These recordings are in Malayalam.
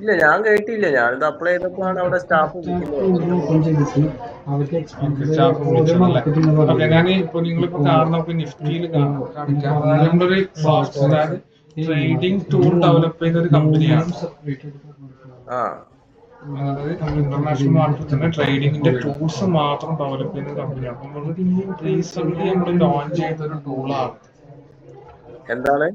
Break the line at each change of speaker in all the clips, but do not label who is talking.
ഇല്ല, ഞാൻ കേട്ടില്ല. ഞാനിത് അപ്ലൈ ചെയ്തപ്പോഴാണ് അവിടെ സ്റ്റാഫ്
നിങ്ങളിപ്പോ കാണുന്ന നിഫ്റ്റിയിൽ കാണിക്കാം. അതായത് നമ്മളൊരു അതായത് ട്രേഡിംഗ് ടൂൾ ഡെവലപ്പ് ചെയ്യുന്ന ഒരു കമ്പനിയാണ്. അതായത് നമ്മൾ ഇന്റർനാഷണൽ മാർക്കറ്റിൽ തന്നെ ട്രേഡിംഗിന്റെ ടൂൾസ് മാത്രം ഡെവലപ്പ് ചെയ്യുന്ന കമ്പനിയാണ്. നമ്മൾ റീസെന്റ് നമ്മൾ ലോഞ്ച് ചെയ്ത ഒരു ടൂളാണ്.
എന്താണ്?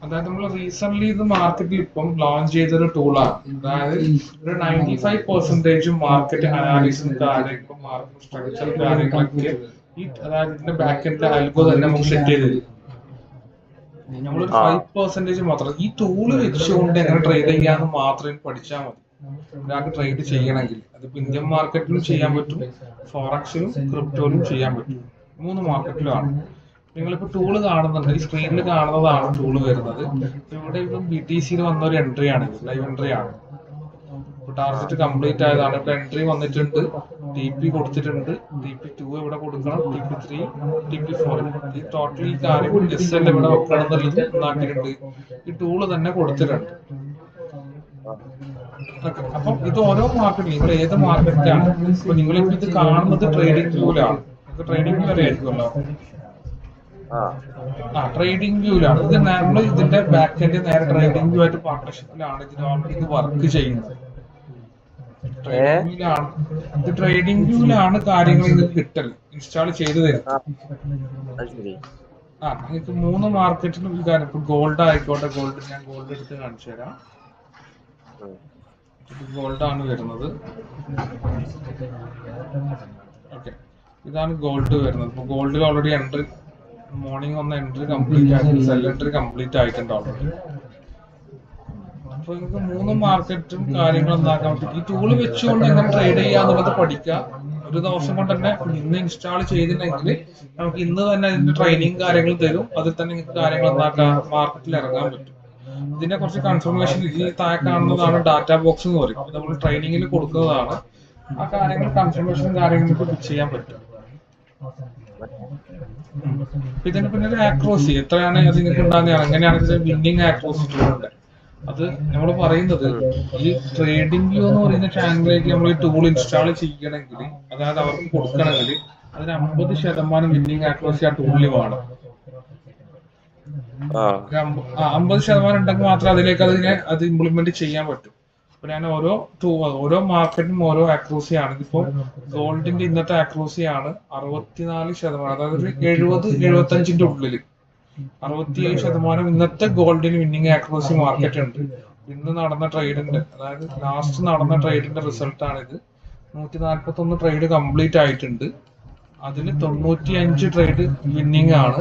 അതായത് നമ്മൾ റീസെന്റ് ഇത് മാർക്കറ്റിൽ ഇപ്പം ലോഞ്ച് ചെയ്തൊരു ടൂളാണ്. അതായത് ഒരു 95% മാർക്കറ്റ് അനാലിസിസും കാര്യങ്ങളും മാർക്കറ്റ് സ്ട്രക്ചർ കാര്യങ്ങളൊക്കെ അതായത് ഇതിന്റെ ബാക്ക് എൻഡ് ആൽഗോ തന്നെ നമുക്ക് സെറ്റ് ചെയ്ത് തരും. നമ്മളൊരു 5% മാത്രം ഈ ടൂള് വെച്ചുകൊണ്ട് എങ്ങനെ ട്രേഡ് ചെയ്യാന്ന് മാത്രം പഠിച്ചാൽ മതി. ഒരാൾക്ക് ട്രേഡ് ചെയ്യണമെങ്കിൽ അതിപ്പോ ഇന്ത്യൻ മാർക്കറ്റിലും ചെയ്യാൻ പറ്റും, ഫോറക്സിലും ക്രിപ്റ്റോയിലും ചെയ്യാൻ പറ്റും. 3 മാർക്കറ്റിലുമാണ്. നിങ്ങളിപ്പോ ടൂള് കാണുന്നുണ്ട്, ഈ സ്ക്രീനിൽ കാണുന്നതാണ് ടൂള് വരുന്നത്. ഇവിടെ ഇപ്പം BTCയിൽ വന്ന ഒരു എൻട്രി ആണ്, ലൈവ് എൻട്രി ആണ്. ടാർഗറ്റ് കംപ്ലീറ്റ് ആയതാണ്. ഇവിടെ എൻട്രി വന്നിട്ടുണ്ട്, TP കൊടുത്തിട്ടുണ്ട്, TP2 ഇവിടെ കൊടുക്കണം, TP3, TP4 ഈ ടോട്ടൽ ഈ കാര്യം SL ഇവിടെ വെക്കണം എന്നുള്ളത് ഉണ്ടാക്കിയിട്ടുണ്ട്. ഈ ടൂള് തന്നെ കൊടുത്തിട്ടുണ്ട്. അപ്പം ഇത് ഓരോ മാർക്കറ്റിലും ഇവിടെ ഏത് മാർക്കറ്റിലാണ് ഇപ്പൊ നിങ്ങളിപ്പോ ഇത് കാണുന്നത് ട്രേഡിംഗ് വ്യൂലാണ്. ട്രേഡിംഗ് വ്യൂ അറിയായിരിക്കുമല്ലോ. ട്രേഡിംഗ് വ്യൂലാണ് ഇത്. നമ്മൾ ഇതിന്റെ ബാക്ക് എൻഡ് നേരെ ട്രേഡിംഗ് വ്യൂ ആയിട്ട് പാർട്ണർഷിപ്പിലാണ് ഇത് ഓൾറെഡി ഇത് വർക്ക് ചെയ്യുന്നത്. ട്രേഡിംഗ് വ്യൂലാണ് കാര്യങ്ങൾ നിങ്ങൾക്ക് കിട്ടൽ ഇൻസ്റ്റാൾ ചെയ്ത് തരും. നിങ്ങൾക്ക് 3 മാർക്കറ്റിലും ഈ കാര്യം ഇപ്പൊ ഗോൾഡ് ആയിക്കോട്ടെ. ഗോൾഡ് ഞാൻ ഗോൾഡ് എടുത്ത് കാണിച്ചു തരാം. ഗോൾഡ് ആണ് വരുന്നത്. ഓക്കെ, ഇതാണ് ഗോൾഡ് വരുന്നത്. ഇപ്പൊ ഗോൾഡിൽ ഓൾറെഡി എൻട്രി മോർണിംഗ് വന്ന എൻട്രി കംപ്ലീറ്റ് ആയിട്ടുണ്ട്, സെൽ എൻട്രി കംപ്ലീറ്റ് ആയിട്ടുണ്ട് ഓൾറെഡി. അപ്പൊ നിങ്ങൾക്ക് 3 മാർക്കറ്റും കാര്യങ്ങളും എന്താക്കാൻ പറ്റും. ഈ ടൂള് വെച്ചുകൊണ്ട് എങ്ങനെ ട്രേഡ് ചെയ്യാന്നുള്ളത് പഠിക്കാം. ഒരു ദിവസം കൊണ്ട് തന്നെ ഇന്ന് ഇൻസ്റ്റാൾ ചെയ്തിട്ടുണ്ടെങ്കിൽ നമുക്ക് ഇന്ന് തന്നെ അതിന്റെ ട്രെയിനിങ് കാര്യങ്ങൾ തരും. അതിൽ തന്നെ നിങ്ങൾക്ക് കാര്യങ്ങൾ എന്താക്കാം, മാർക്കറ്റിൽ ഇറങ്ങാൻ പറ്റും. ഇതിനെ കുറച്ച് കൺഫർമേഷൻ ഈ താഴെ കാണുന്നതാണ് ഡാറ്റാ ബോക്സ് എന്ന് പറയും. നമ്മൾ ട്രെയിനിങ്ങിൽ കൊടുക്കുന്നതാണ്. ആ കാര്യങ്ങൾ കൺഫർമേഷൻ കാര്യങ്ങൾക്ക് ചെയ്യാൻ പറ്റും. ഇതിന് പിന്നെ ഒരു ആക്രോസി എത്രയാണ് അത് നിങ്ങൾക്ക് ഉണ്ടാകുന്നതാണ്. എങ്ങനെയാണ് വിന്നിങ് ആക്രോസി ടൂളുണ്ട്. അത് നമ്മൾ പറയുന്നത് ഈ ട്രേഡിംഗ് വ്യൂ എന്ന് പറയുന്ന ചാനലിലേക്ക് നമ്മൾ ഈ ടൂൾ ഇൻസ്റ്റാൾ ചെയ്യണമെങ്കിൽ, അതായത് അവർക്ക് കൊടുക്കണമെങ്കിൽ അതിന് 50% വിന്നിങ് ആക്രോസി ആ ടൂളിൽ വേണം. 50% ഉണ്ടെങ്കിൽ മാത്രമേ അതിലേക്ക് അത് ഇംപ്ലിമെന്റ് ചെയ്യാൻ പറ്റും. അപ്പൊ ഞാൻ ഓരോ മാർക്കറ്റിനും ഓരോ ആക്രോസി ആണ്. ഇതിപ്പോ ഗോൾഡിന്റെ ഇന്നത്തെ ആക്രോസി ആണ് 64%. അതായത് 70-75 ഉള്ളിൽ 67% ഇന്നത്തെ ഗോൾഡിന് വിന്നിങ് ആക്രോസി മാർക്കറ്റ് ഉണ്ട്. ഇന്ന് നടന്ന ട്രേഡിന്റെ, അതായത് ലാസ്റ്റ് നടന്ന ട്രേഡിന്റെ റിസൾട്ട് ആണിത്. 141 ട്രേഡ് കംപ്ലീറ്റ് ആയിട്ടുണ്ട്. അതിൽ 95 ട്രേഡ് വിന്നിങ് ആണ്.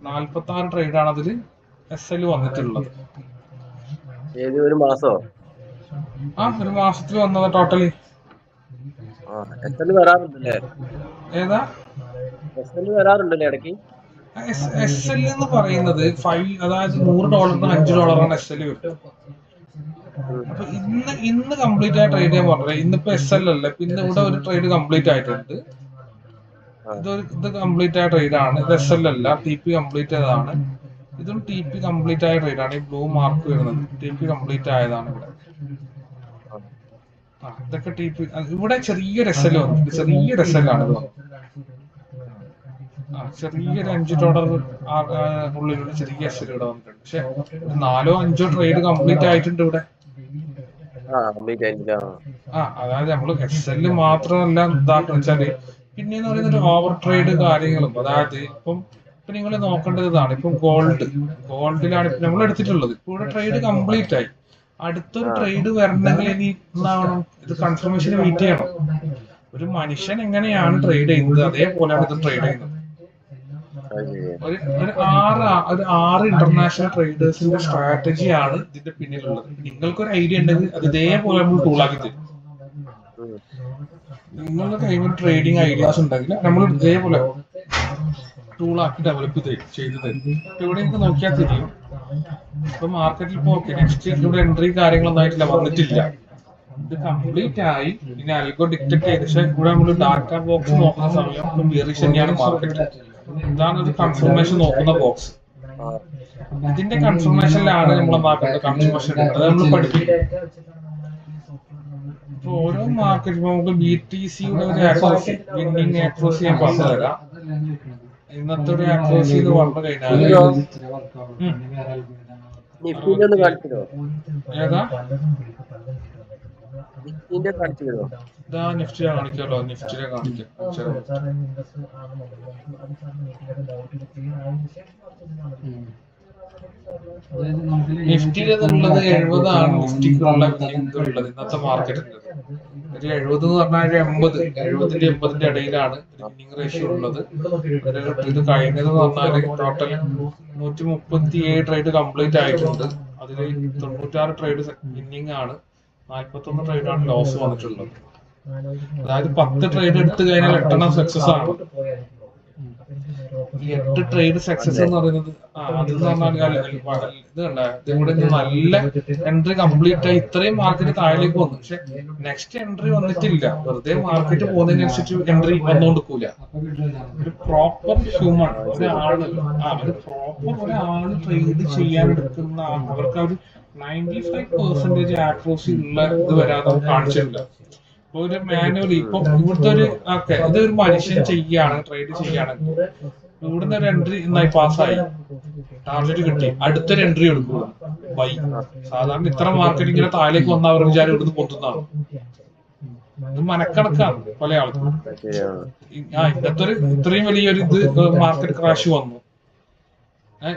46 ട്രേഡ് ആണ് അതിൽ SL വന്നിട്ടുള്ളത്.
ഒരു മാസോ?
ഒരു മാസത്തിൽ വന്നത് ടോട്ടലി. ഏതാ
വരാറുണ്ടല്ലേ ഇടയ്ക്ക്?
SL എന്ന് പറയുന്നത് അതായത് $100 $5 SL വരും. അപ്പൊ ഇന്ന് കംപ്ലീറ്റ് ആയ ട്രേഡ് ഞാൻ പറഞ്ഞത്. ഇന്നിപ്പോ SL അല്ല, പിന്നെ ഇവിടെ ഒരു ട്രേഡ് കംപ്ലീറ്റ് ആയിട്ടുണ്ട്. ഇത് കംപ്ലീറ്റ് ആയ ട്രേഡ് ആണ്. ഇത് SL അല്ല, TP കംപ്ലീറ്റ് ആയതാണ്. ഇതും TP കംപ്ലീറ്റ് ആയ ട്രേഡ് ആണ്. ഈ ബ്ലൂ മാർക്ക് വരുന്നത് TP കംപ്ലീറ്റ് ആയതാണ്. ഇവിടെ ഇതൊക്കെ TP. ഇവിടെ ചെറിയൊരു SL വന്നു, ചെറിയൊരു SL ആണ് ഇത്. ചെറിയൊരു $5 ഉള്ളിലുള്ള ചെറിയ SL ഇവിടെ വന്നിട്ടുണ്ട്. പക്ഷെ 4-5 ട്രേഡ് കംപ്ലീറ്റ് ആയിട്ടുണ്ട് ഇവിടെ. അതായത് നമ്മള് SL മാത്രമല്ല ഇതാക്കുന്ന വെച്ചാല് പിന്നെന്ന് പറയുന്നത് ഓവർ ട്രേഡ് കാര്യങ്ങളും. അതായത് ഇപ്പൊ നിങ്ങൾ നോക്കേണ്ടത് ഇതാണ്. ഇപ്പം ഗോൾഡിലാണ് ഇപ്പൊ നമ്മൾ എടുത്തിട്ടുള്ളത്. ഇപ്പൊ ഇവിടെ ട്രേഡ് കംപ്ലീറ്റ് ആയി. അടുത്തൊരു ട്രേഡ് വരണമെങ്കിൽ ഇനി എന്താവണം, ഇത് കൺഫർമേഷന് വെയിറ്റ് ചെയ്യണം. ഒരു മനുഷ്യൻ എങ്ങനെയാണ് ട്രേഡ് ചെയ്യുന്നത് അതേപോലെയാണ് ഇത് ട്രേഡ് ചെയ്യുന്നത്. ഒരു 6 ഇന്റർനാഷണൽ ട്രേഡേഴ്സിന്റെ സ്ട്രാറ്റജിയാണ് ഇതിന്റെ പിന്നിലുള്ളത്. നിങ്ങൾക്കൊരു ഐഡിയ ഉണ്ടെങ്കിൽ അത് ഇതേപോലെ നമ്മൾ ടൂളാക്കി തരും. നിങ്ങളുടെ കയ്യിൽ ട്രേഡിംഗ് ഐഡിയാസ് ഉണ്ടെങ്കിൽ നമ്മൾ ഇതേപോലെ ടൂളാക്കി ഡെവലപ്പ് ചെയ്ത് തരും. ഇവിടെ നിങ്ങൾക്ക് നോക്കിയാൽ തിരിയും. ഇപ്പൊ മാർക്കറ്റിൽ ഇപ്പൊ നെക്സ്റ്റ് ഇവിടെ എൻട്രി കാര്യങ്ങളൊന്നും ആയിട്ടില്ല, വന്നിട്ടില്ല. ഇത് കംപ്ലീറ്റ് ആയി. ഇനി അൽഗോ ഡിറ്റക്ട് ചെയ്ത് പക്ഷേ ഇവിടെ നമ്മൾ ഡാറ്റ ബോക്സ് നോക്കുന്ന സമയം ബിയറിഷ് തന്നെയാണ് മാർക്കറ്റ്. ഇതാണ് ഒരു കൺഫർമേഷൻ നോക്കുന്ന ബോക്സ്. ഇതിന്റെ കൺഫർമേഷനിലാണ് നമ്മളെ മാർക്കറ്റ് കൺഫർമേഷൻ അത് നമ്മൾ പഠിപ്പിക്കും. ഇപ്പൊ ഓരോ മാർക്കറ്റ് നമുക്ക് BTCയുടെ ഒരു ആക്രോസി വിന്നിങ് ആക്രോസി ഞാൻ പറഞ്ഞു തരാം. ഇന്നത്തെ ഒരു ആക്രോസി എന്ന് പറഞ്ഞു കഴിഞ്ഞാൽ
നിഫ്റ്റിന്റെ ഒന്ന് കാണിച്ചോ?
ഏതാ
നിഫ്റ്റിന്റെ കാണിച്ചോ?
ഇതാ നിഫ്റ്റിയെ കാണിക്കാമല്ലോ, നിഫ്റ്റിയെ കാണിക്കാം. നിഫ്റ്റിയിലുള്ളത് 70 നിഫ്റ്റിക്കുള്ള ഉള്ളത് ഇന്നത്തെ മാർക്കറ്റിൽ. ഒരു 70 എന്ന് പറഞ്ഞാൽ 70ന്റെ 80ന്റെ ഇടയിലാണ് വിന്നിംഗ് റേഷ്യോ ഉള്ളത്. ഇത് കഴിഞ്ഞതെന്ന് പറഞ്ഞാൽ ടോട്ടൽ 137 ട്രേഡ് കംപ്ലീറ്റ് ആയിട്ടുണ്ട്. അതിൽ 96 ട്രേഡ് വിന്നിംഗ് ആണ്, 41 ട്രേഡാണ് ലോസ് വന്നിട്ടുള്ളത്. അതായത് 10 ട്രേഡ് എടുത്തു കഴിഞ്ഞാൽ 8 സക്സസ് ആണ്. ഈ 8 ട്രേഡ് സക്സസ് എന്ന് പറയുന്നത് അതെന്ന് പറഞ്ഞാൽ ഇത് കണ്ട ഇതിവിടെ നല്ല എൻട്രി കംപ്ലീറ്റ് ആയി ഇത്രയും മാർക്കറ്റ് താഴേക്ക് വന്നു. പക്ഷെ നെക്സ്റ്റ് എൻട്രി വന്നിട്ടില്ല. വെറുതെ മാർക്കറ്റ് പോകുന്നതിനനുസരിച്ച് എൻട്രി വന്നുകൊടുക്കൂല. ഒരു പ്രോപ്പർ ഹ്യൂമൺ ഒരാള് ഒരു പ്രോപ്പർ ഒരാള് ട്രേഡ് ചെയ്യാൻ എടുക്കുന്ന അവർക്ക് ഒരു 95% ആക്രോസി ഉള്ള ഇത് വരാതെ കാണിച്ചിട്ടില്ല. ഇപ്പൊ ഒരു മാനുവലി ഇപ്പൊ ഇവിടുത്തെ ഒരു ഇതൊരു മനുഷ്യൻ ചെയ്യാണ് ട്രേഡ് ചെയ്യുകയാണെങ്കിൽ ഇവിടുന്ന് ഒരു എൻട്രി നന്നായി പാസ്സായി, ടാർഗറ്റ് കിട്ടി, അടുത്തൊരു എൻട്രി എടുക്കുക ബൈ. സാധാരണ ഇത്ര മാർക്കറ്റിങ്ങിനെ താഴേക്ക് വന്ന അവർ വിചാരം ഇവിടുന്ന് പൊന്തുന്നതാണ്. ഇത് മനക്കണക്കാണ് പല ആൾക്കും. ഇന്നത്തെ ഒരു ഇത്രയും വലിയൊരു ഇത് മാർക്കറ്റ് ക്രാഷ് വന്നു.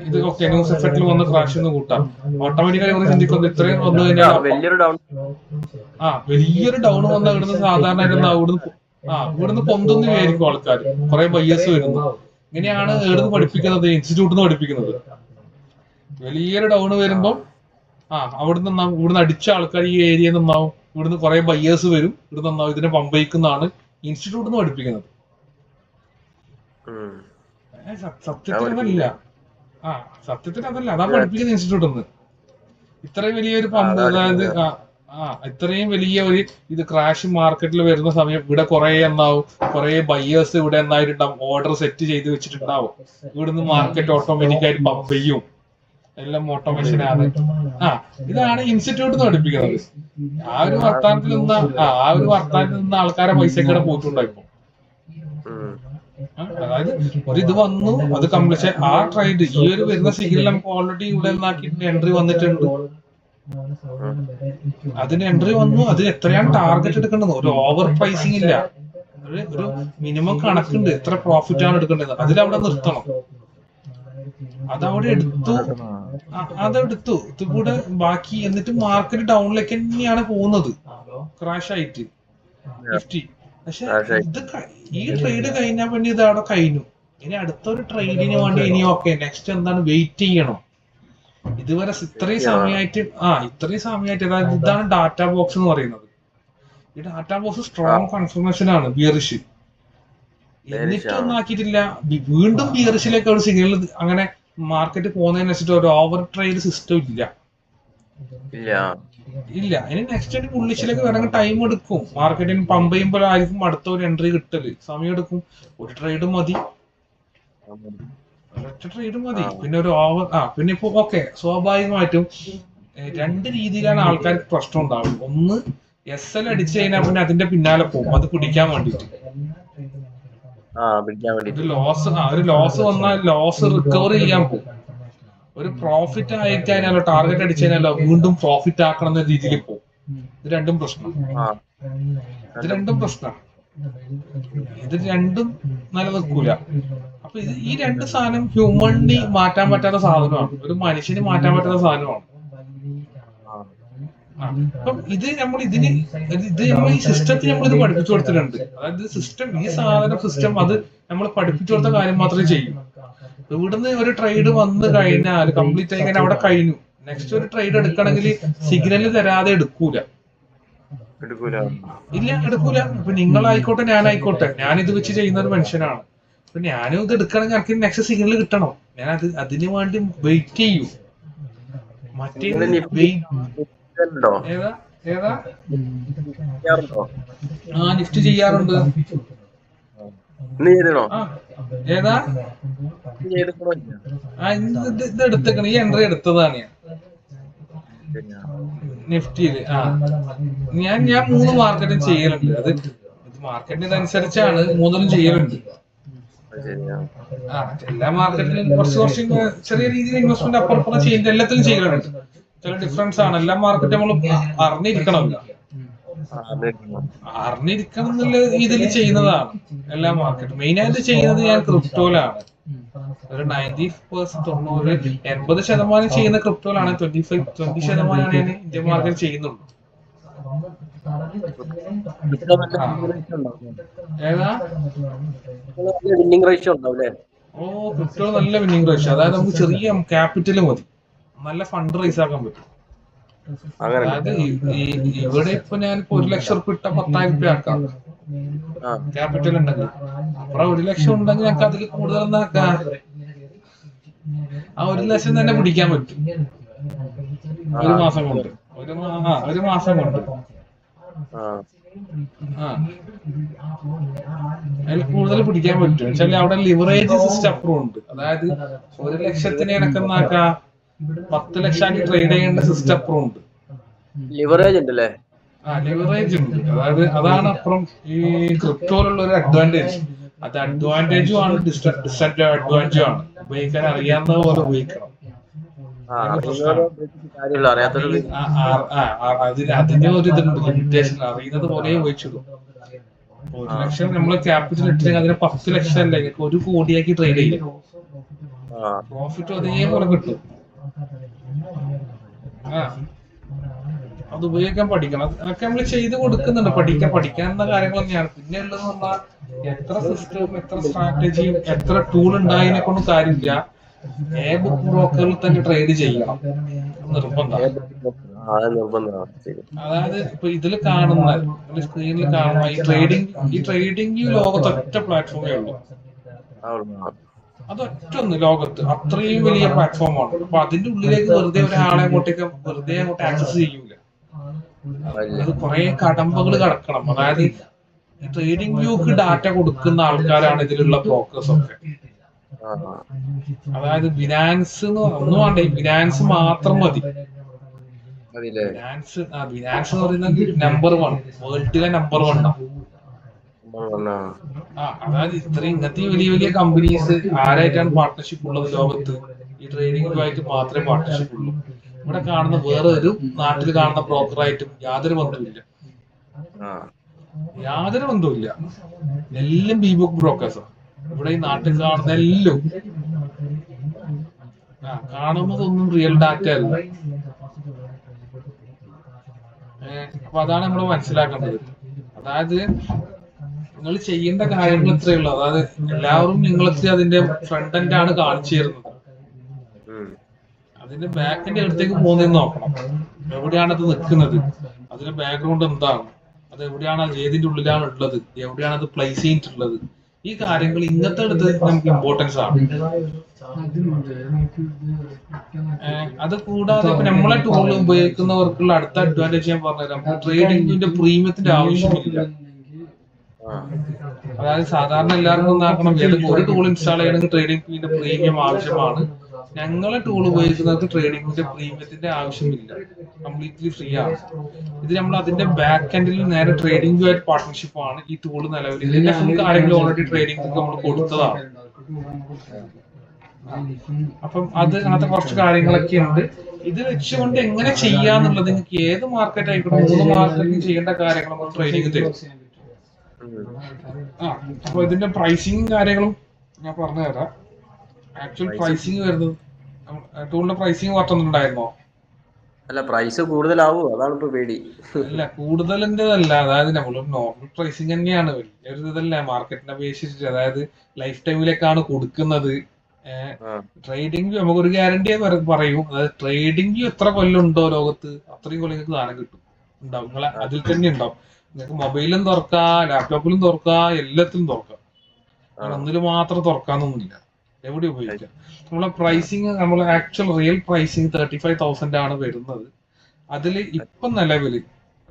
ഇത് ഓക്കെ ന്യൂസ് എഫക്റ്റിൽ വന്ന് ക്രാഷ് ഒന്ന് കൂട്ടാം. ഓട്ടോമാറ്റിക്കലി അവർ ചിന്തിക്കുന്നത് ഇത്രയും വന്നു കഴിഞ്ഞാൽ വലിയൊരു ഡൗൺ വന്ന ഇവിടുന്ന് സാധാരണ ഇവിടുന്ന് പൊന്തുന്നു വിചാരിക്കും ആൾക്കാർ. കുറെ ബയ്യേഴ്സ് വരുന്നു. ഇങ്ങനെയാണ് ഇവിടുന്ന് പഠിപ്പിക്കുന്നത്, ഇൻസ്റ്റിറ്റ്യൂട്ടിൽ നിന്ന് പഠിപ്പിക്കുന്നത്. വലിയൊരു ഡൗൺ വരുമ്പോൾ ഇവിടുന്ന് അടിച്ച ആൾക്കാർ ഈ ഏരിയ നന്നാവും, ഇവിടുന്ന് കുറെ ബയ്യേഴ്സ് വരും, ഇവിടെ നന്നാവും. ഇതിനെ പമ്പയിക്കുന്നതാണ് ഇൻസ്റ്റിറ്റ്യൂട്ടിൽ നിന്ന് പഠിപ്പിക്കുന്നത്. സത്യത്തിൽ അതല്ല. സത്യത്തിൽ അതല്ല, അതാ പഠിപ്പിക്കുന്ന ഇൻസ്റ്റിറ്റ്യൂട്ടിൽ നിന്ന്. ഇത്രയും വലിയൊരു പമ്പ്, അതായത് ഇത്രയും വലിയ ഒരു ഇത് ക്രാഷ് മാർക്കറ്റിൽ വരുന്ന സമയം ഇവിടെ കുറെ എന്നാവും, കുറെ ബയ്യേഴ്സ് ഇവിടെ എന്നായിട്ടുണ്ടാവും, ഓർഡർ സെറ്റ് ചെയ്ത് വെച്ചിട്ടുണ്ടാവും. ഇവിടുന്ന് മാർക്കറ്റ് ഓട്ടോമാറ്റിക് ആയിട്ട് പമ്പ് ചെയ്യും. എല്ലാം ഓട്ടോമേഷൻ ആണ്. ഇതാണ് ഇൻസ്റ്റിറ്റ്യൂട്ടിൽ നിന്ന് പഠിപ്പിക്കുന്നത്. ആ ഒരു വർത്താനത്തിൽ നിന്ന് ആൾക്കാരെ പൈസക്കാരെ പോയിട്ടുണ്ടായിപ്പോ. അതായത് ഒരിത് വന്നു, അത് കംപ്ലീറ്റ് ആ ട്രേഡ് ഈ ഒരു വരുന്ന സിഗ്നൽ നമുക്ക് ഓൾറെഡി ഇവിടെ നിന്നാക്കിയിട്ട് എൻട്രി വന്നിട്ടുണ്ട്. അതിന് എൻട്രി വന്നു, അതിന് എത്രയാണ് ടാർഗറ്റ് എടുക്കേണ്ടത്. ഒരു ഓവർ പ്രൈസിങ് ഇല്ല, ഒരു മിനിമം കണക്കുണ്ട് എത്ര പ്രോഫിറ്റ് ആണ് എടുക്കേണ്ടത്. അതിലവിടെ നിർത്തണം. അതവിടെ അതെടുത്തു ഇതുകൂടെ ബാക്കി. എന്നിട്ട് മാർക്കറ്റ് ഡൗണിലേക്ക് തന്നെയാണ് പോകുന്നത്, ക്രാഷ് ആയിട്ട് നിഫ്റ്റി. പക്ഷെ ഇത് ഈ ട്രേഡ് കഴിഞ്ഞാൽ പിന്നെ ഇത് അവിടെ കഴിഞ്ഞു. ഇനി അടുത്തൊരു ട്രേഡിന് വേണ്ടി ഇനി ഓക്കെ നെക്സ്റ്റ് എന്താണ് വെയിറ്റ് ചെയ്യണം. ഇതുവരെ ഇത്രയും സമയമായിട്ട് അതായത് ഇതാണ് ഡാറ്റ ബോക്സ് എന്ന് പറയുന്നത്. ഈ ഡാറ്റ ബോക്സ് സ്ട്രോങ് കൺഫർമേഷൻ ആണ് ബിയറിഷ്. എന്നിട്ടൊന്നും ആക്കിയിട്ടില്ല, വീണ്ടും ബിയറിഷിലേക്ക് ഒരു സിഗ്നൽ. അങ്ങനെ മാർക്കറ്റ് പോകുന്നതിനനുസരിച്ച് ഒരു ഓവർ ട്രേഡ് സിസ്റ്റം ഇല്ല. ഇനി നെക്സ്റ്റ് ബുള്ളിഷിലേക്ക് വരണമെങ്കിൽ ടൈം എടുക്കും. മാർക്കറ്റിന് പമ്പ് ചെയ്യുമ്പോഴായിരിക്കും അടുത്ത ഒരു എൻട്രി കിട്ടല്, സമയം എടുക്കും. ഒരു ട്രേഡ് മതി, പിന്നെ ഒരു ഓവർ പിന്നെ ഇപ്പൊ ഓക്കെ സ്വാഭാവികമായിട്ടും 2 രീതിയിലാണ് ആൾക്കാർക്ക് പ്രശ്നം ഉണ്ടാവും. ഒന്ന് SL അടിച്ചു കഴിഞ്ഞാൽ പിന്നെ അതിന്റെ പിന്നാലെ പോകും, അത് പിടിക്കാൻ വേണ്ടിട്ട്. ഒരു ലോസ് വന്നാൽ ലോസ് റിക്കവർ ചെയ്യാൻ പോകും. ഒരു പ്രോഫിറ്റ് ആയിക്കഴിഞ്ഞാലോ ടാർഗറ്റ് അടിച്ചു കഴിഞ്ഞാലോ വീണ്ടും പ്രോഫിറ്റ് ആക്കണം എന്ന രീതിയിൽ പോകും. ഇത് രണ്ടും പ്രശ്നം. ഇത് രണ്ടും നിലനിൽക്കൂല. അപ്പൊ ഈ 2 സാധനം ഹ്യൂമണിന് മാറ്റാൻ പറ്റാത്ത സാധനമാണ്, ഒരു മനുഷ്യന് മാറ്റാൻ പറ്റാത്ത സാധനമാണ്. അപ്പം ഇത് നമ്മൾ ഈ സിസ്റ്റത്തിൽ നമ്മളിത് പഠിപ്പിച്ചു കൊടുത്തിട്ടുണ്ട്. അതായത് സിസ്റ്റം, ഈ സിസ്റ്റം അത് നമ്മൾ പഠിപ്പിച്ചു കൊടുത്ത കാര്യം മാത്രമേ ചെയ്യൂ. ഇവിടുന്ന് ഒരു ട്രേഡ് വന്ന് കഴിഞ്ഞാൽ കംപ്ലീറ്റ് ആയി കഴിഞ്ഞാൽ അവിടെ കഴിഞ്ഞു. നെക്സ്റ്റ് ഒരു ട്രേഡ് എടുക്കണമെങ്കിൽ സിഗ്നൽ തരാതെ എടുക്കൂല. ഇപ്പൊ നിങ്ങളായിക്കോട്ടെ ഞാനായിക്കോട്ടെ, ഞാനിത് വെച്ച് ചെയ്യുന്ന ഒരു മനുഷ്യനാണ്. അപ്പൊ ഞാനും ഇത് എടുക്കണമെങ്കിൽ എനിക്ക് നെക്സ്റ്റ് സിഗ്നൽ കിട്ടണം. ഞാൻ അതിന് വേണ്ടി വെയിറ്റ് ചെയ്യൂ. മറ്റേ നിഫ്റ്റ് ചെയ്യാറുണ്ട്. ഏതാ
ചെയ്തിക്കണോ?
ഇത് എടുത്തേക്കണ ഈ എൻട്രി എടുത്തതാണ് നിഫ്റ്റിയില്. ഞാൻ 3 മാർക്കറ്റും ചെയ്യലുണ്ട്. അത് മാർക്കറ്റിന് അനുസരിച്ചാണ് മൂന്നിലും ചെയ്യലുണ്ട്. എല്ലാ മാർക്കറ്റിലും കുറച്ച് ചെറിയ രീതിയിൽ ഇൻവെസ്റ്റ്മെന്റ് അപ്പുറം ചെയ്യുന്നത് എല്ലാത്തിലും ചെയ്യലുണ്ട്. ചില ഡിഫറൻസ് ആണ്. എല്ലാ മാർക്കറ്റും നമ്മൾ അറിഞ്ഞിരിക്കണമല്ലോ. അറിഞ്ഞിരിക്കണം എന്നുള്ള രീതിയിൽ ചെയ്യുന്നതാണ് എല്ലാ മാർക്കറ്റും. മെയിൻ ആയിട്ട് ചെയ്യുന്നത് ഞാൻ ക്രിപ്റ്റോയിലാണ്. ഒരു 80% ചെയ്യുന്ന ക്രിപ്റ്റോയിലാണ്. 20% ഞാൻ ഇന്ത്യൻ മാർക്കറ്റ് ചെയ്യുന്നുള്ളൂ. ഏതാ
വിന്നിംഗ് റേഷ്യോ ഉണ്ടാവും.
ക്രിപ്റ്റോ നല്ല വിന്നിംഗ് റേഷ്യോ. അതായത് നമുക്ക് ചെറിയ ക്യാപിറ്റൽ മതി, നല്ല ഫണ്ട് റൈസ് ആക്കാൻ പറ്റും. അതായത് ഇവിടെ ഇപ്പൊ ഞാൻ 1 ലക്ഷം റുപ്യ ഇട്ട 10,000 റുപ്യ ആക്കാം ക്യാപിറ്റൽ ഉണ്ടെങ്കിൽ. അപ്പുറം 1 ലക്ഷം ഉണ്ടെങ്കിൽ ഞങ്ങൾക്ക് അതിൽ കൂടുതൽ ആക്കാം. ആ 1 ലക്ഷം തന്നെ പിടിക്കാൻ പറ്റും ഒരു മാസം കൊണ്ട്. ഒരു മാസം കൊണ്ട് അതിൽ കൂടുതൽ പിടിക്കാൻ പറ്റും. വെച്ചാൽ അവിടെ ലിവറേജ് സിസ്റ്റം അപ്പുറം ഉണ്ട്. അതായത് 1 ലക്ഷത്തിന് എനക്കെന്നാക്കാം 10 ലക്ഷം ട്രേഡ് ചെയ്യേണ്ട സിസ്റ്റം അപ്പുറം ഉണ്ട്.
ലിവറേജ് ഉണ്ടല്ലേ?
ലിവറേജ് ഉണ്ട്. അതായത് അതാണ് അപ്പുറം ഈ ക്രിപ്റ്റോയിലുള്ള ഒരു അഡ്വാൻറ്റേജ്. അത് അഡ്വാൻറ്റേജും ആണ്, ഡിസ്അഡ്വാൻറ്റേജും ആണ്. ഉപയോഗിക്കാൻ അറിയാവുന്ന പോലെ ഉപയോഗിക്കണം. അതിന് ഒരു ഇതുണ്ട്, ലിമിറ്റേഷൻ. അറിയുന്നത് പോലെ ഉപയോഗിച്ചുള്ളൂ. 1 ലക്ഷം നമ്മള് ക്യാപിറ്റൽ ഇട്ടില്ലെങ്കിൽ അതിന് 10 ലക്ഷം അല്ല, 1 കോടിയാക്കി ട്രേഡ് ചെയ്യും. പ്രോഫിറ്റ് അതേപോലെ കിട്ടും. അത് ഉപയോഗിക്കാൻ പഠിക്കണം. അതൊക്കെ നമ്മൾ ചെയ്ത് കൊടുക്കുന്നുണ്ട്. പഠിക്കാവുന്ന കാര്യങ്ങൾ തന്നെയാണ്. പിന്നെ ഉള്ളതെന്ന് പറഞ്ഞാൽ എത്ര സിസ്റ്റവും എത്ര സ്ട്രാറ്റജിയും എത്ര ടൂൾ ഉണ്ടായതിനെ കൊണ്ട് കാര്യമില്ല. ബുക്ക് ബ്രോക്കറിൽ തന്നെ ട്രേഡ് ചെയ്യണം, നിർബന്ധം. അതായത് ഇപ്പൊ ഇതിൽ കാണുന്ന സ്ക്രീനിൽ കാണുന്ന ഈ ട്രേഡിംഗ് ലോകത്ത് ഒറ്റ പ്ലാറ്റ്ഫോമേ ഉള്ളൂ. അതൊറ്റൊന്ന് ലോകത്ത് അത്രയും വലിയ പ്ലാറ്റ്ഫോമാണ്. അപ്പൊ അതിന്റെ ഉള്ളിലേക്ക് വെറുതെ ഒരാളെ അങ്ങോട്ട് ആക്സസ് ചെയ്യൂല. അത് കുറെ കടമ്പകൾ കടക്കണം. അതായത് ഈ ട്രേഡിംഗ് വ്യൂക്ക് ഡാറ്റ കൊടുക്കുന്ന ആൾക്കാരാണ് ഇതിലുള്ള ബ്രോക്കേഴ്സ് ഒക്കെ. അതായത് ബിനാൻസ് ഒന്നും വേണ്ട, ഈ ബിനാൻസ് മാത്രം മതി. ബിനാൻസ് എന്ന് പറയുന്നത് നമ്പർ 1, വേൾഡിലെ നമ്പർ 1 ആണ്. അതായത് ഇങ്ങനത്തെ വലിയ വലിയ കമ്പനീസ് ആരായിട്ടാണ് പാർട്ട്ണർഷിപ്പ് ഉള്ളത് ലോകത്ത്? ഈ ട്രേഡിംഗുമായിട്ട് മാത്രമേ പാർട്ട്ണർഷിപ്പ് ഉള്ളൂ. ഇവിടെ കാണുന്ന വേറെ ഒരു നാട്ടിൽ കാണുന്ന ബ്രോക്കറായിട്ടും യാതൊരു ബന്ധവുമില്ല. എല്ലാം ബി ബുക്ക് ബ്രോക്കേഴ്സാണ്. ഇവിടെ ഈ നാട്ടിൽ കാണുന്ന എല്ലാം കാണുന്നതൊന്നും റിയൽ ഡാറ്റ അല്ല. അപ്പൊ അതാണ് നമ്മൾ മനസ്സിലാക്കേണ്ടത്. അതായത് നിങ്ങൾ ചെയ്യേണ്ട കാര്യങ്ങൾ ഇത്രയേ ഉള്ളൂ. അതായത് എല്ലാവരും നിങ്ങൾക്ക് അതിന്റെ ഫ്രണ്ട് എൻഡ് ആണ് കാണിച്ചു തരുന്നത്. അതിന്റെ ബാക്കിന്റെ അടുത്തേക്ക് പോകുന്നതെന്ന് നോക്കണം. എവിടെയാണ് അത് നിൽക്കുന്നത്, അതിന്റെ ബാക്ക്ഗ്രൗണ്ട് എന്താണ്, അത് എവിടെയാണ്, ഏതിന്റെ ഉള്ളിലാണ് ഉള്ളത്, എവിടെയാണ് അത് പ്ലേസ് ചെയ്തിട്ടുള്ളത്. ഈ കാര്യങ്ങൾ ഇന്നത്തെ അടുത്ത് നമുക്ക് ഇമ്പോർട്ടൻസ് ആണ്. അത് കൂടാതെ ഇപ്പൊ നമ്മളെ ടൂൾ ഉപയോഗിക്കുന്നവർക്കുള്ള അടുത്ത അഡ്വാൻറ്റേജ് ഞാൻ പറഞ്ഞുതരാം. ട്രേഡിംഗിന്റെ പ്രീമിയത്തിന്റെ ആവശ്യമില്ല. അതായത് സാധാരണ എല്ലാവർക്കും ഒന്നാക്കണം, ഏതൊക്കെ ഒരു ടൂൾ ഇൻസ്റ്റാൾ ചെയ്യണമെങ്കിൽ ട്രേഡിംഗിന്റെ പ്രീമിയം ആവശ്യമാണ്. ഞങ്ങളെ ടൂൾ ഉപയോഗിക്കുന്നവർക്ക് ട്രേഡിംഗിന്റെ പ്രീമിയത്തിന്റെ ആവശ്യമില്ല, കംപ്ലീറ്റ്ലി ഫ്രീ ആണ്. ഇത് നമ്മൾ അതിന്റെ ബാക്ക് എൻഡിൽ നേരെ ട്രേഡിംഗുമായിട്ട് പാർട്ട്ണർഷിപ്പ് ആണ് ഈ ടൂൾ നിലവിൽ. ഇതിന്റെ ഫുൾ കാര്യങ്ങൾ ഓൾറെഡി ട്രേഡിംഗ് നമ്മൾ കൊടുത്തതാണ്. അപ്പം അങ്ങനത്തെ കുറച്ച് കാര്യങ്ങളൊക്കെ ഉണ്ട്. ഇത് വെച്ചുകൊണ്ട് എങ്ങനെ ചെയ്യാന്നുള്ളത് നിങ്ങൾക്ക് ഏത് മാർക്കറ്റ് ആയിക്കോട്ടെ 3 മാർക്കറ്റിൽ ചെയ്യേണ്ട കാര്യങ്ങൾ നമ്മൾ ട്രേഡിംഗ് തരും. അപ്പൊ ഇതിന്റെ പ്രൈസിങ്ങും കാര്യങ്ങളും ഞാൻ പറഞ്ഞുതരാം. ആക്ച്വൽ പ്രൈസിങ് വരുന്നത് ടൂളിന്റെ പ്രൈസിങ് മാറ്റുന്നുണ്ടായിരുന്നോ?
അല്ല, പ്രൈസ് കൂടുതലാവോ? അതാണ് ഇപ്പൊ പേടി.
അല്ല, കൂടുതലിന്റെതല്ല. അതായത് നമ്മൾ നോർമൽ പ്രൈസിങ് തന്നെയാണ്. വലിയൊരു ഇതല്ല മാർക്കറ്റിനെ അപേക്ഷിച്ചിട്ട്. അതായത് ലൈഫ് ടൈമിലേക്കാണ് കൊടുക്കുന്നത്. ട്രേഡിംഗ് നമുക്കൊരു ഗ്യാരണ്ടി പറയും. അതായത് ട്രേഡിംഗ് എത്ര കൊല്ലം ഉണ്ടോ ലോകത്ത് അത്രയും കൊല്ലം നിങ്ങൾക്ക് സാധനം കിട്ടും, ഉണ്ടാവും. നിങ്ങളെ അതിൽ തന്നെ ഉണ്ടാവും. നിങ്ങൾക്ക് മൊബൈലും തുറക്കാം, ലാപ്ടോപ്പിലും തുറക്കാം, എല്ലാത്തിലും തുറക്കാം. ഒന്നിൽ മാത്രം തുറക്കാന്നൊന്നുമില്ല, എവിടെ ഉപയോഗിക്കാം. നമ്മളെ പ്രൈസിങ്, നമ്മളെ ആക്ച്വൽ റിയൽ പ്രൈസിങ് 35,000 ആണ് വരുന്നത്. അതിൽ ഇപ്പം നിലവിൽ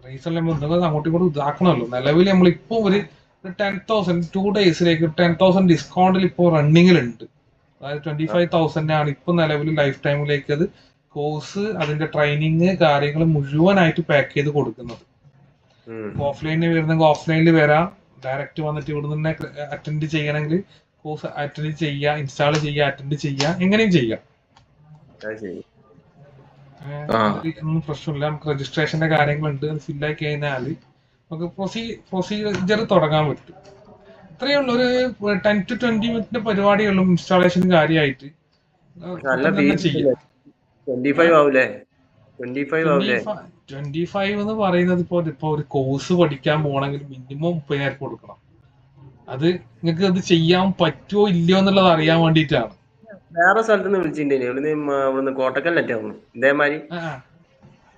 റീസെന്റ് നിങ്ങൾ അങ്ങോട്ടും ഇങ്ങോട്ടും ഇതാക്കണമല്ലോ. നിലവിൽ നമ്മളിപ്പോ ഒരു 10,000 2 ഡേയ്സിലേക്ക് 10,000 ഡിസ്കൗണ്ടിൽ ഇപ്പോൾ റണ്ണിങ്ങിലുണ്ട്. അതായത് 25,000 ആണ് ഇപ്പൊ നിലവിൽ ലൈഫ് ടൈമിലേക്ക് അത് കോഴ്സ് അതിന്റെ ട്രെയിനിങ് കാര്യങ്ങൾ മുഴുവനായിട്ട് പാക്ക് ചെയ്ത് കൊടുക്കുന്നത്. ഓഫ്ലൈനിൽ വരുന്നെങ്കിൽ ഓഫ്ലൈനിൽ വരാം, ഡയറക്റ്റ് വന്നിട്ട് ഇവിടെ നിന്ന് അറ്റൻഡ് ചെയ്യണമെങ്കിൽ കോഴ്സ് അറ്റൻഡ് ചെയ്യുക, ഇൻസ്റ്റാൾ ചെയ്യുക, അറ്റൻഡ് ചെയ്യുക, എങ്ങനെയും ചെയ്യാം. ഒന്നും പ്രശ്നമില്ല. നമുക്ക് രജിസ്ട്രേഷന്റെ കാര്യങ്ങളുണ്ട്, അത് ഫില്ലായി കഴിഞ്ഞാൽ നമുക്ക് പ്രൊസീജിയർ തുടങ്ങാൻ പറ്റും. ഇത്രയേ ഉള്ളൂ. ഒരു 10 to 20 മിനിറ്റിന്റെ പരിപാടിയുള്ളൂ ഇൻസ്റ്റാളേഷനും കാര്യമായിട്ട്. 25 എന്ന് പറയുന്നത് ഇപ്പൊ ഒരു കോഴ്സ് പഠിക്കാൻ പോകണമെങ്കിൽ മിനിമം 30,000 കൊടുക്കണം. അത് നിങ്ങൾക്ക് അത് ചെയ്യാൻ പറ്റുമോ ഇല്ലയോ എന്നുള്ളത് അറിയാൻ വേണ്ടിയിട്ടാണ്.
വേറെ സ്ഥലത്ത് നിന്ന് വിളിച്ചിട്ടുണ്ടായിരുന്നു, കോട്ടക്കല്ലാറ്റാവുന്നു ഇതേമാതിരി.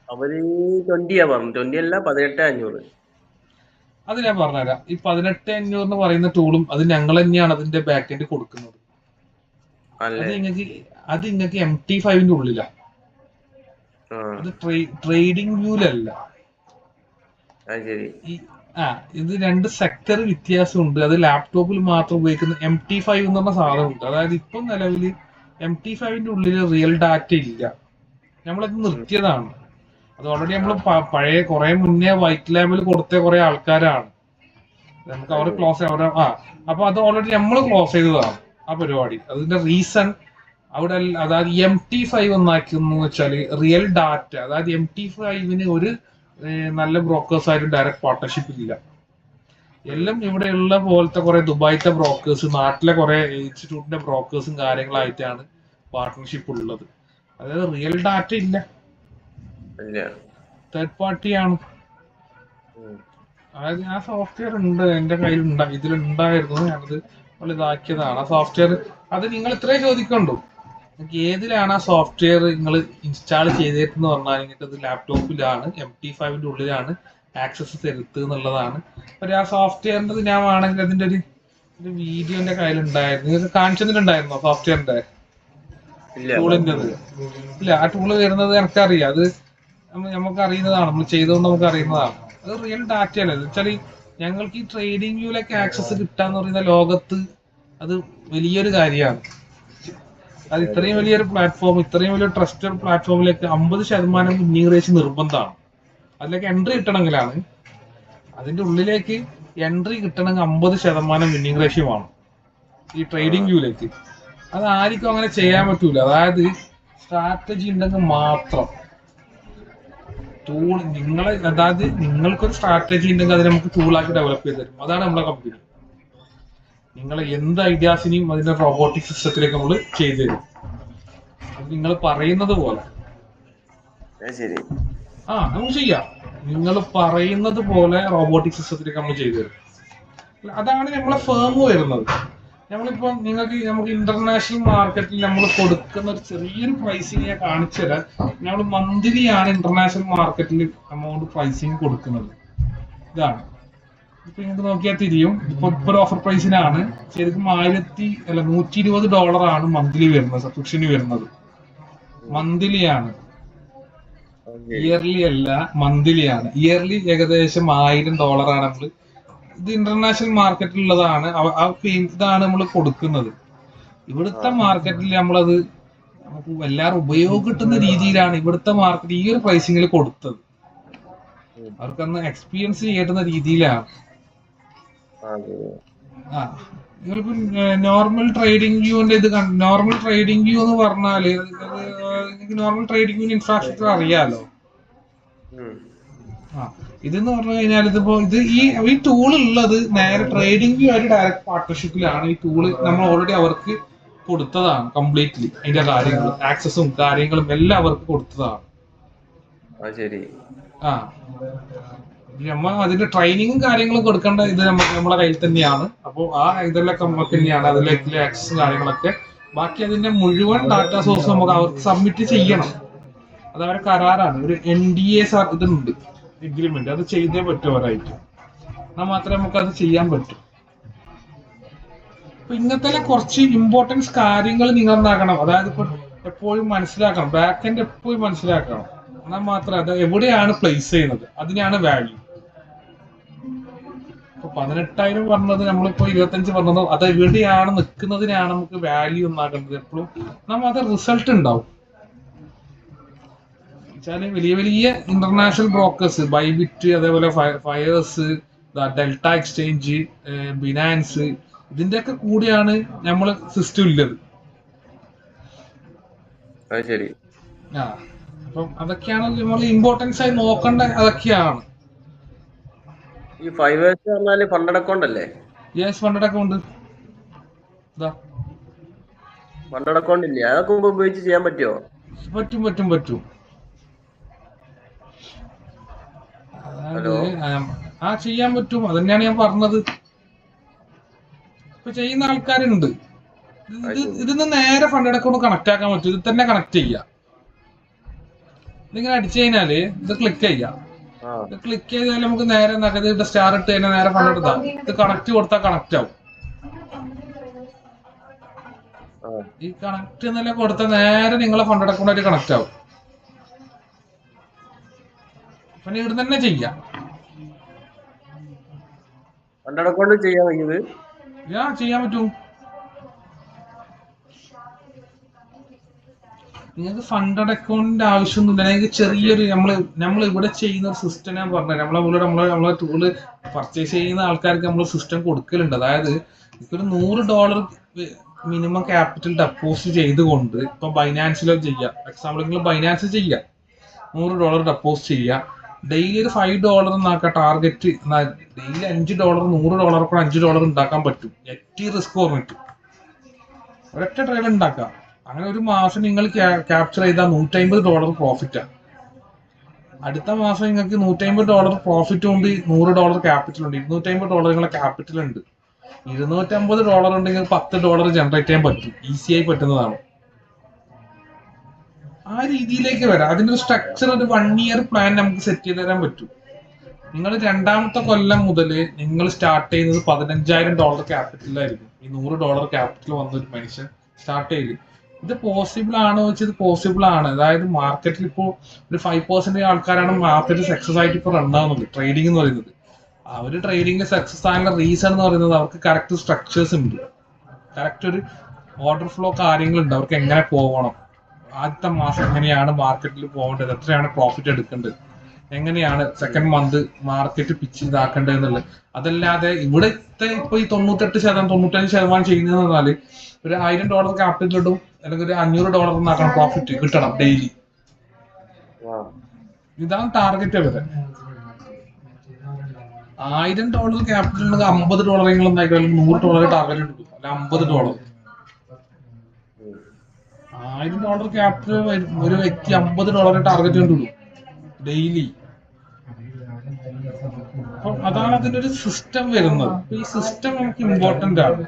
അവര് 20 പറഞ്ഞു, 20 അല്ല 18,500.
അത് ഞാൻ പറഞ്ഞുതരാം. ഈ 18,500 എന്ന് പറയുന്ന ടൂളും അത് ഞങ്ങൾ തന്നെയാണ് അതിന്റെ ബാക്ക് എൻഡ് കൊടുക്കുന്നത്. അത് നിങ്ങൾക്ക് MT5 ഉള്ളിലാണ്. അത് ട്രേഡിംഗ് വ്യൂലല്ല. ഇത് 2 സെക്ടർ വ്യത്യാസമുണ്ട്. അത് ലാപ്ടോപ്പിൽ മാത്രം ഉപയോഗിക്കുന്ന MT5 എന്ന് പറഞ്ഞ സാധനമുണ്ട്. അതായത് ഇപ്പം നിലവിൽ MT5 ഉള്ളിൽ റിയൽ ഡാറ്റ ഇല്ല. നമ്മളത് നിർത്തിയതാണ്. അത് ഓൾറെഡി നമ്മൾ പഴയ കുറെ മുന്നേ വൈറ്റ് ലാബിൽ കൊടുത്ത കുറെ ആൾക്കാരാണ്. നമുക്ക് അവർ ക്ലോസ് അപ്പൊ അത് ഓൾറെഡി നമ്മൾ ക്ലോസ് ചെയ്തതാണ് ആ പരിപാടി. അതിന്റെ റീസൺ അവിടെ അതായത് MT5 ഒന്നാക്കുന്നു വെച്ചാല് റിയൽ ഡാറ്റ, അതായത് MT5 ഒരു നല്ല ബ്രോക്കേഴ്സ് ആയിട്ട് ഡയറക്റ്റ് പാർട്ണർഷിപ്പ് ഇല്ല. എല്ലാം ഇവിടെയുള്ള പോലത്തെ കുറെ ദുബായിത്തെ ബ്രോക്കേഴ്സ്, നാട്ടിലെ കുറെ ഇൻസ്റ്റിറ്റ്യൂട്ടിന്റെ ബ്രോക്കേഴ്സും കാര്യങ്ങളായിട്ടാണ് പാർട്ണർഷിപ്പ് ഉള്ളത്. അതായത് റിയൽ ഡാറ്റ ഇല്ല, തേർഡ് പാർട്ടിയാണ്. അതായത് ആ സോഫ്റ്റ്വെയർ ഉണ്ട് എന്റെ കയ്യിൽ, ഇതിലുണ്ടായിരുന്നു, ഞാനത് ഇതാക്കിയതാണ് ആ സോഫ്റ്റ്വെയർ. അത് നിങ്ങൾ ഇത്രേ ചോദിക്കണ്ടു, നിങ്ങൾക്ക് ഏതിലാണ് ആ സോഫ്റ്റ്വെയർ നിങ്ങൾ ഇൻസ്റ്റാൾ ചെയ്തേറ്റെന്ന് പറഞ്ഞാൽ നിങ്ങൾക്ക് അത് ലാപ്ടോപ്പിലാണ്, MT5 ഉള്ളിലാണ് ആക്സസ് തരുത്ത് എന്നുള്ളതാണ്. പക്ഷേ ആ സോഫ്റ്റ്വെയറിന്റെ ഞാൻ വേണമെങ്കിൽ അതിന്റെ ഒരു വീഡിയോ എന്റെ കയ്യിലുണ്ടായിരുന്നു. നിങ്ങൾക്ക് കാണിച്ചതിലുണ്ടായിരുന്നോ സോഫ്റ്റ്വെയറിന്റെ ടൂളിന്റെ? ഇല്ല, ആ ടൂള് വരുന്നത് എനിക്കറിയാം. അത് നമുക്ക് അറിയുന്നതാണ്, നമ്മൾ ചെയ്തുകൊണ്ട് നമുക്ക് അറിയുന്നതാണ്. അത് റിയൽ ഡാറ്റ അല്ല. വെച്ചാൽ ഞങ്ങൾക്ക് ഈ ട്രേഡിംഗ് വ്യൂലൊക്കെ ആക്സസ് കിട്ടാന്ന് പറയുന്ന ലോകത്ത് അത് വലിയൊരു കാര്യമാണ്. അത് ഇത്രയും വലിയൊരു പ്ലാറ്റ്ഫോം, ഇത്രയും വലിയ ട്രസ്റ്റഡ് പ്ലാറ്റ്ഫോമിലേക്ക് 50% വിന്നിംഗ് റേഷ്യോ നിർബന്ധമാണ്. അതിലേക്ക് എൻട്രി കിട്ടണമെങ്കിലാണ്, അതിന്റെ ഉള്ളിലേക്ക് എൻട്രി കിട്ടണമെങ്കിൽ 50% വിന്നിംഗ് റേഷ്യോ ആണ് ഈ ട്രേഡിംഗ് വ്യൂലേക്ക്. അത് ആർക്കും അങ്ങനെ ചെയ്യാൻ പറ്റൂല. അതായത് സ്ട്രാറ്റജി ഉണ്ടെങ്കിൽ മാത്രം ടൂൾ അതായത് നിങ്ങൾക്കൊരു സ്ട്രാറ്റജി ഉണ്ടെങ്കിൽ അത് നമുക്ക് ടൂളാക്കി ഡെവലപ്പ് ചെയ്ത് തരും. അതാണ് നമ്മളെ കമ്പനി. നിങ്ങൾ എന്ത് ഐഡിയാസിനെയും അതിന്റെ റോബോട്ടിക് സിസ്റ്റത്തിലേക്ക് നമ്മൾ ചെയ്തു തരും. നിങ്ങൾ പറയുന്നത് പോലെ നമുക്ക് ചെയ്യാം. നിങ്ങൾ പറയുന്നത് പോലെ റോബോട്ടിക് സിസ്റ്റത്തിലേക്ക് നമ്മൾ ചെയ്തു തരും. അതാണ് നമ്മളെ ഫേം വരുന്നത്. നമ്മളിപ്പോ നമുക്ക് ഇന്റർനാഷണൽ മാർക്കറ്റിൽ നമ്മൾ കൊടുക്കുന്ന ഒരു ചെറിയൊരു പ്രൈസിങ് ഞാൻ കാണിച്ചു തരാം. നമ്മൾ മന്ത്ലിയാണ് ഇന്റർനാഷണൽ മാർക്കറ്റിൽ എമൗണ്ട് പ്രൈസിങ് കൊടുക്കുന്നത്. ഇതാണ് ഇപ്പൊ നിങ്ങൾക്ക് നോക്കിയാൽ തിരിയും. ഇപ്പൊ ഒരു ഓഫർ പ്രൈസിനാണ് ശരിക്കും $120 മന്ത്ലി വരുന്നത്, സബ്സ്ക്രിപ്ഷന് വരുന്നത്. മന്ത്ലിയാണ്, ഇയർലി അല്ല, മന്ത്ലിയാണ്. ഇയർലി ഏകദേശം $1,000 നമ്മൾ ഇത് ഇന്റർനാഷണൽ മാർക്കറ്റിലുള്ളതാണ്. ഇതാണ് നമ്മൾ കൊടുക്കുന്നത്. ഇവിടുത്തെ മാർക്കറ്റിൽ നമ്മളത് നമുക്ക് എല്ലാവരും ഉപയോഗം കിട്ടുന്ന രീതിയിലാണ് ഇവിടുത്തെ മാർക്കറ്റ് ഈ ഒരു പ്രൈസിങ്ങിൽ കൊടുത്തത്. അവർക്കന്ന് എക്സ്പീരിയൻസ് ചെയ്യുന്ന രീതിയിലാണ്. നിങ്ങൾക്ക് നോർമൽ ട്രേഡിംഗ് വ്യൂവിന്റെ ഇത് നോർമൽ ട്രേഡിംഗ് വ്യൂ എന്ന് പറഞ്ഞാല് നോർമൽ ട്രേഡിംഗ് വ്യൂ ഇൻഫ്രാസ്ട്രക്ചർ അറിയാലോ. ഇതെന്ന് പറഞ്ഞു കഴിഞ്ഞാൽ ഈ ടൂൾ ഉള്ളത് നേരെ ട്രേഡിംഗ് വ്യൂ ആയിട്ട് ഡയറക്റ്റ് പാർട്ണർഷിപ്പിലാണ്. ഈ ടൂള് നമ്മൾ ഓൾറെഡി അവർക്ക് കൊടുത്തതാണ് കംപ്ലീറ്റ്ലി. അതിന്റെ കാര്യങ്ങളും ആക്സസും കാര്യങ്ങളും എല്ലാം അവർക്ക് കൊടുത്തതാണ്. നമ്മൾ അതിന്റെ ട്രെയിനിങ്ങും കാര്യങ്ങളും കൊടുക്കേണ്ട ഇത് നമ്മളെ കയ്യിൽ തന്നെയാണ്. അപ്പോൾ ആ ഇതെല്ലാം നമുക്ക് തന്നെയാണ്, അതിലേക്കുള്ള ആക്സസും കാര്യങ്ങളൊക്കെ. ബാക്കി അതിന്റെ മുഴുവൻ ഡാറ്റാ സോഴ്സ് നമുക്ക് അവർക്ക് സബ്മിറ്റ് ചെയ്യണം. അത് അവരെ കരാറാണ്. ഒരു NDA ഇതുണ്ട്, എഗ്രിമെന്റ്. അത് ചെയ്തേ പറ്റും അവരായിട്ട്. എന്നാൽ മാത്രമേ നമുക്ക് അത് ചെയ്യാൻ പറ്റൂ. അപ്പൊ ഇങ്ങനത്തെ കുറച്ച് ഇമ്പോർട്ടൻസ് കാര്യങ്ങൾ നിങ്ങൾ എന്താക്കണം, അതായത് ഇപ്പൊ എപ്പോഴും മനസ്സിലാക്കണം, ബാക്ക് എൻഡ് എപ്പോഴും മനസ്സിലാക്കണം. എന്നാൽ മാത്രമേ അത് എവിടെയാണ് പ്ലേസ് ചെയ്യുന്നത്, അതിനാണ് വാല്യൂ. ഇപ്പൊ 18,000 പറഞ്ഞത് നമ്മളിപ്പോ 25 പറഞ്ഞത് അത് എവിടെയാണ് നിൽക്കുന്നതിനാണ് നമുക്ക് വാല്യൂ ഒന്നാകേണ്ടത്. എപ്പോഴും നമ്മൾ അത് റിസൾട്ട് ഉണ്ടാവും വെച്ചാല് വലിയ വലിയ ഇന്റർനാഷണൽ ബ്രോക്കേഴ്സ് ബൈബിറ്റ്, അതേപോലെ ഫയേഴ്സ്, ഡെൽറ്റ എക്സ്ചേഞ്ച്, ബിനാൻസ്, ഇതിന്റെയൊക്കെ കൂടിയാണ് നമ്മള് സിസ്റ്റം ഉള്ളത്.
അത് ശരി.
ആ അപ്പം അതൊക്കെയാണ് നമ്മൾ ഇമ്പോർട്ടൻസ് ആയി നോക്കേണ്ട. അതൊക്കെയാണ്
ഈ ഫൈവേഴ്സ് പറഞ്ഞാല് ഫണ്ടഡ് അക്കൗണ്ട് അല്ലേ?
Yes, funded account.
Funded account ഇല്ലേ? അതൊക്കെ മുമ്പ് ഉപയോഗിച്ച് ചെയ്യാൻ പറ്റുമോ?
പറ്റും പറ്റും പറ്റും. അതായത്
ഹലോ,
ചെയ്യാൻ പറ്റും. അത് തന്നെയാണ് ഞാൻ പറഞ്ഞത്. ഇപ്പൊ ചെയ്യുന്ന ആൾക്കാരുണ്ട്.
അത് ശരി.
ഇതിന്ന് നേരെ ഫണ്ടഡ് അക്കൗണ്ട് കണക്ട് ആക്കാൻ പറ്റും. ഇത് തന്നെ കണക്ട് ചെയ്യാം. ഇതിങ്ങനെ അടിച്ചു കഴിഞ്ഞാല് ഇത് ക്ലിക്ക് ചെയ്യാം. ഇത് ക്ലിക്ക് ചെയ്താൽ നമുക്ക് നേരെ ഇത് സ്റ്റാർ ഇട്ട് കഴിഞ്ഞാൽ നേരെ ഫണ്ടഡ് ഇതാ. ഇത് കണക്ട് കൊടുത്താൽ കണക്ട് ആവും. ഈ കണക്ട് എന്നല്ല കൊടുത്താൽ നേരെ നിങ്ങളെ ഫണ്ടഡ് അക്കൗണ്ട് ആയിട്ട് കണക്ട് ആവും. പിന്നെ ഇവിടെ തന്നെ ചെയ്യാം.
ഫണ്ടഡ് അക്കൗണ്ട് ചെയ്യാൻ കഴിയുന്നത്?
ചെയ്യാൻ പറ്റും. നിങ്ങൾക്ക് ഫണ്ടഡ് അക്കൗണ്ടിന്റെ ആവശ്യമൊന്നുമില്ല. നിങ്ങൾക്ക് ചെറിയൊരു നമ്മൾ ഇവിടെ ചെയ്യുന്ന സിസ്റ്റം ഞാൻ പറഞ്ഞത്, നമ്മളെ ടൂള് പർച്ചേസ് ചെയ്യുന്ന ആൾക്കാർക്ക് നമ്മൾ സിസ്റ്റം കൊടുക്കലുണ്ട്. അതായത് ഒരു $100 മിനിമം ക്യാപിറ്റൽ ഡെപ്പോസിറ്റ് ചെയ്തുകൊണ്ട് ഇപ്പൊ ബൈനാൻസിലോ ചെയ്യാം. എക്സാമ്പിൾ നിങ്ങൾ ബൈനാൻസ് ചെയ്യാം, $100 ഡെപ്പോസിറ്റ് ചെയ്യുക. ഡെയിലി ഒരു $5 എന്നാക്കാം ടാർഗറ്റ്. ഡെയിലി $5 $100 $5 ഉണ്ടാക്കാൻ പറ്റും. ഏറ്റവും റിസ്ക് കുറഞ്ഞിട്ട് ഒരൊറ്റ ട്രേഡ് ഉണ്ടാക്കാം. അങ്ങനെ ഒരു മാസം നിങ്ങൾ ക്യാപ്ചർ ചെയ്താൽ $150 പ്രോഫിറ്റാണ്. അടുത്ത മാസം നിങ്ങൾക്ക് $150 പ്രോഫിറ്റ് ഉണ്ട്, $100 ക്യാപിറ്റൽ ഉണ്ട്. $250 നിങ്ങളെ ക്യാപിറ്റൽ ഉണ്ട്. $250 ഉണ്ടെങ്കിൽ $10 ജനറേറ്റ് ചെയ്യാൻ പറ്റും. ഈസി ആയി പറ്റുന്നതാണ്. ആ രീതിയിലേക്ക് വരാം. അതിന്റെ ഒരു സ്ട്രക്ചർ, ഒരു 1 ഇയർ പ്ലാൻ നമുക്ക് സെറ്റ് ചെയ്ത് തരാൻ പറ്റും. നിങ്ങൾ രണ്ടാമത്തെ കൊല്ലം മുതൽ നിങ്ങൾ സ്റ്റാർട്ട് ചെയ്യുന്നത് $15,000 ക്യാപിറ്റലായിരിക്കും. ഈ $100 ക്യാപിറ്റൽ വന്നൊരു മനുഷ്യൻ സ്റ്റാർട്ട് ചെയ്ത് ഇത് പോസിബിൾ ആണോ വെച്ചാൽ ഇത് പോസിബിൾ ആണ്. അതായത് മാർക്കറ്റിൽ ഇപ്പോൾ ഒരു 5% ആൾക്കാരാണ് മാർക്കറ്റ് സക്സസ് ആയിട്ട് ഇപ്പോൾ റൺ ആവുന്നത്. ട്രേഡിംഗ് എന്ന് പറയുന്നത്, അവര് ട്രേഡിംഗിൽ സക്സസ് ആകാനുള്ള റീസൺ എന്ന് പറയുന്നത് അവർക്ക് കറക്റ്റ് സ്ട്രക്ചേഴ്സ് ഉണ്ട്, കറക്റ്റ് ഒരു ഓർഡർ ഫ്ലോ കാര്യങ്ങളുണ്ട്. അവർക്ക് എങ്ങനെ പോകണം, ആദ്യത്തെ മാസം എങ്ങനെയാണ് മാർക്കറ്റിൽ പോകേണ്ടത്, എത്രയാണ് പ്രോഫിറ്റ് എടുക്കേണ്ടത്, എങ്ങനെയാണ് സെക്കൻഡ് മന്ത് മാർക്കറ്റ് പിച്ച് ഇതാക്കേണ്ടത് എന്നുള്ളത്. അതല്ലാതെ ഇവിടുത്തെ ഇപ്പൊ ഈ 95% ചെയ്യുന്നത് പറഞ്ഞാല് ഒരു $1,000 ക്യാപിറ്റൽ ഇടും, അല്ലെങ്കിൽ ഒരു $500 എന്നാക്കണം പ്രോഫിറ്റ് കിട്ടണം ഡെയിലി. ഇതാണ് ടാർഗറ്റ് അവര്. $1,000 ക്യാപിറ്റൽ ഉണ്ടെങ്കിൽ $50 എന്തായാലും $100 ടാർഗറ്റ് എടുക്കും, അല്ല $50. $1,000 ക്യാപിറ്റൽ ഒരു വ്യക്തി $50 ടാർഗറ്റ് കണ്ടിടും ഡെയിലി. അപ്പൊ അതാണ് അതിന്റെ ഒരു സിസ്റ്റം വരുന്നത്. ഈ സിസ്റ്റം നമുക്ക് ഇമ്പോർട്ടന്റ് ആണ്.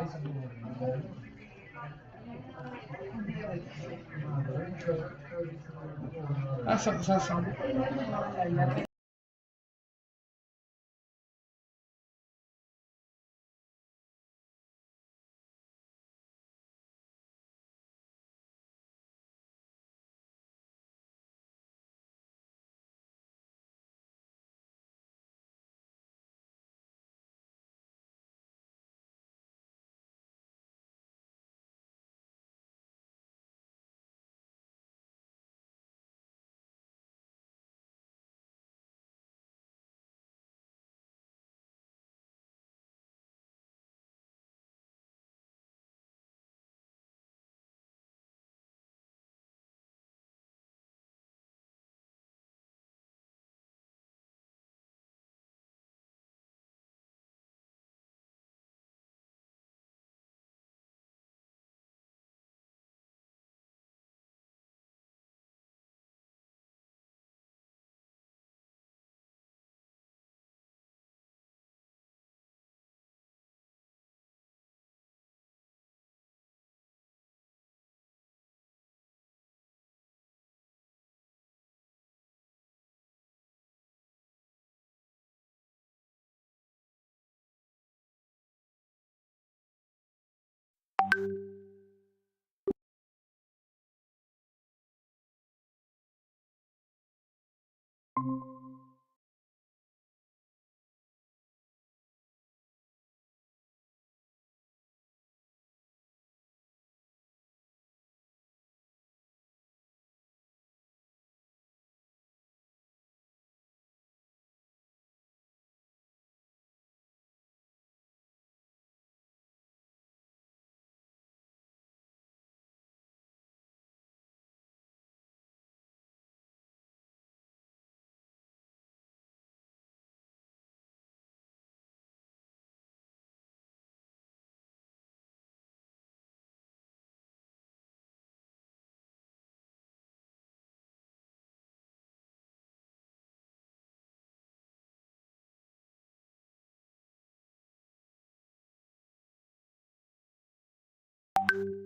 കാണാം.